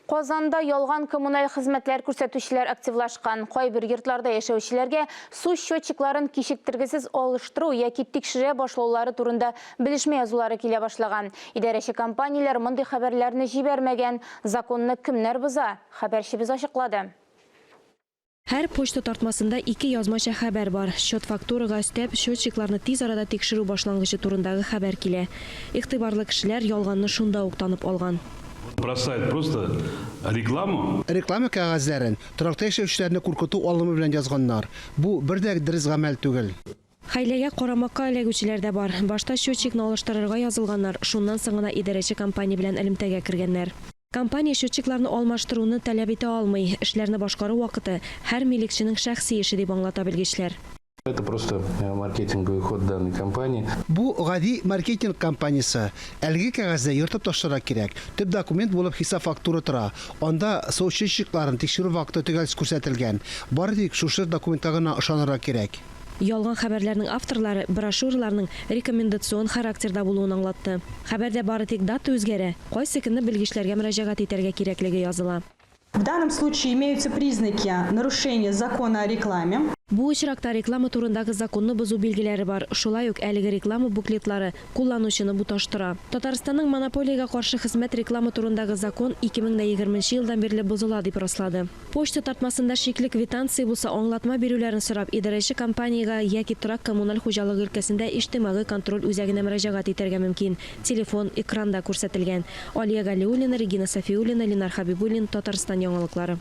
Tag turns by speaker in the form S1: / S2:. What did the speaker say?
S1: Qozanda ялган коммуналь хезмәтләр күрсәтүчеләр активлашкан. Кайбер йортларда яшәүчеләргә су счетчикларын кичектергесез алыштыру яки тикшерә башлаулары турында белешмә язулары килә башлаган. Идарәче компанияләр мондый хәбәрләрне җибәрмәгән. Законны кемнәр боза? Хәбәрчебез ачыклады.
S2: Һәр почта тартмасында 2 язмача хәбәр бар. Счет фактурага өстәп, счетчикларны тиз арада тикшерү башлангычы турындагы хәбәр килә. Игътибарлы кешеләр ялганны шунда ук танып алган.
S3: Бросает просто рекламу.
S4: Реклама кәгазьләрен торакта яшәүчеләрне куркыту алымы белән язганнар. Бу бер дә дөрес гамәл түгел.
S2: Хәйләгә карамакка эләгүчеләр дә бар. Башта счетчикны алыштырырга язылганнар, шуннан соң гына идарәче компания белән элемтәгә кергәннәр. Компания счетчикларны алмаштыруны таләп итә алмый, эшләрне башкару вакыты һәр милекченең шәхси эше дип аңлата белгечләр.
S5: Это просто маркетинговый ход данной компании.
S4: Бу гади маркетинг компаниясе. Әлеге кәгазьдә йөртеп ташларга кирәк. Төп документ булып хисап фактура тора. Анда счетчикларын тикшерү вакыты төгәл күрсәтелгән. Бары тик шушы документка гына ышанырга кирәк.
S2: Ялган хәбәрләрнең авторлары брошюраларның рекомендацион характерда булуын аңлатты. Хәбәрдә бары тик дата үзгәрә, кайсы көнне белгечләргә мөрәҗәгать итәргә кирәклеге языла.
S6: В данном случае имеются признаки нарушения закона о рекламе.
S2: Бу очракта реклама турындагы законны бозу билгеләре бар. Шулай ук әлеге реклама буклетлары кулланучыны буташтыра. Татарстанның монополиягә каршы хезмәт реклама турындагы закон 2020 елдан бирле бозыла дип раслады. Почта тартмасында шикле квитанция булса аңлатма бирүләрен сорап, идарәче компанияга яки торак коммуналь хуҗалыгы өлкәсендә иҗтимагый контроль үзәгенә мөрәҗәгать итәргә мөмкин. Телефон экранда күрсәтелгән. Алия Галиуллина, Регина Софиуллина, Ленар Хабибуллин, Татарстан яңалыклары.